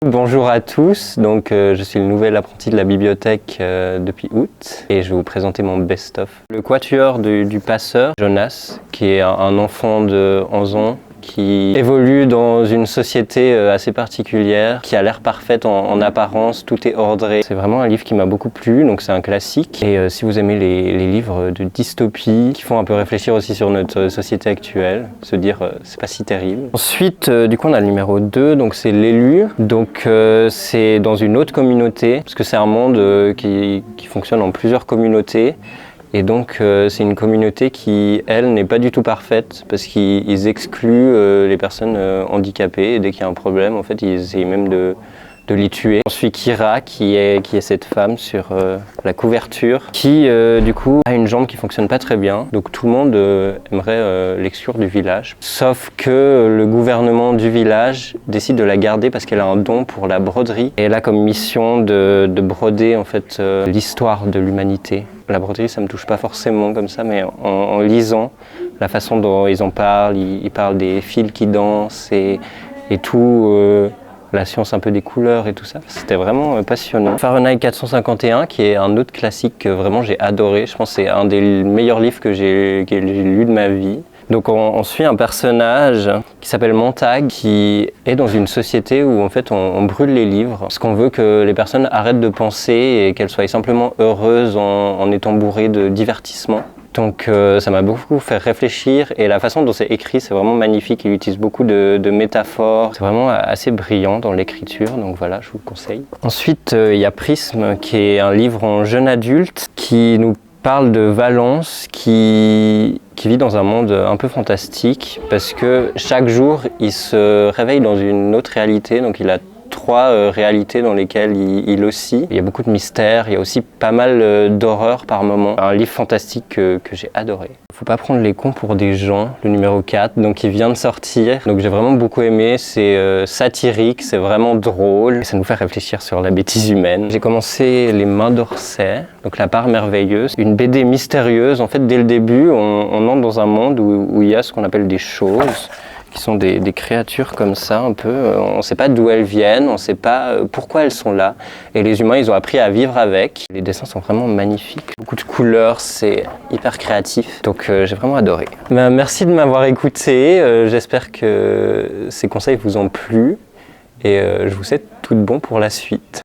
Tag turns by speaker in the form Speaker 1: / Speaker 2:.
Speaker 1: Bonjour à tous, je suis le nouvel apprenti de la bibliothèque depuis août et je vais vous présenter mon best-of. Le quatuor du passeur, Jonas, qui est un enfant de 11 ans qui évolue dans une société assez particulière, qui a l'air parfaite en apparence, tout est ordré. C'est vraiment un livre qui m'a beaucoup plu, donc c'est un classique. Et si vous aimez les livres de dystopie, qui font un peu réfléchir aussi sur notre société actuelle, se dire c'est pas si terrible. Ensuite, du coup on a le numéro 2, donc c'est l'élu. Donc c'est dans une autre communauté, parce que c'est un monde qui fonctionne en plusieurs communautés. Et donc c'est une communauté qui, elle, n'est pas du tout parfaite parce qu'ils excluent les personnes handicapées et dès qu'il y a un problème, en fait, ils essayent même de les tuer. Ensuite Kira qui est cette femme sur la couverture qui du coup a une jambe qui fonctionne pas très bien, donc tout le monde aimerait l'exclure du village, sauf que le gouvernement du village décide de la garder parce qu'elle a un don pour la broderie et elle a comme mission de broder en fait l'histoire de l'humanité. La broderie, ça me touche pas forcément comme ça, mais en lisant la façon dont ils en parlent, ils parlent des fils qui dansent et tout, la science un peu des couleurs et tout ça, c'était vraiment passionnant. Fahrenheit 451, qui est un autre classique que vraiment j'ai adoré, je pense que c'est un des meilleurs livres que j'ai lu de ma vie. Donc on suit un personnage qui s'appelle Montag, qui est dans une société où en fait on brûle les livres, parce qu'on veut que les personnes arrêtent de penser et qu'elles soient simplement heureuses en étant bourrées de divertissement. Donc ça m'a beaucoup fait réfléchir et la façon dont c'est écrit, c'est vraiment magnifique. Il utilise beaucoup de métaphores. C'est vraiment assez brillant dans l'écriture, donc voilà, je vous le conseille. Ensuite, il y a Prisme, qui est un livre en jeune adulte qui nous parle de Valence qui vit dans un monde un peu fantastique parce que chaque jour, il se réveille dans une autre réalité, donc il a 3 réalités dans lesquelles il oscille. Il y a beaucoup de mystères, il y a aussi pas mal d'horreur par moment. Un livre fantastique que j'ai adoré. Faut pas prendre les cons pour des gens, le numéro 4, donc il vient de sortir. Donc j'ai vraiment beaucoup aimé, c'est satirique, c'est vraiment drôle. Ça nous fait réfléchir sur la bêtise humaine. J'ai commencé Les Mains d'Orsay, donc La Part Merveilleuse. Une BD mystérieuse, en fait dès le début, on entre dans un monde où il y a ce qu'on appelle des choses, qui sont des créatures comme ça, un peu, on ne sait pas d'où elles viennent, on ne sait pas pourquoi elles sont là. Et les humains, ils ont appris à vivre avec. Les dessins sont vraiment magnifiques. Beaucoup de couleurs, c'est hyper créatif. Donc j'ai vraiment adoré. Merci de m'avoir écouté, j'espère que ces conseils vous ont plu. Et je vous souhaite tout de bon pour la suite.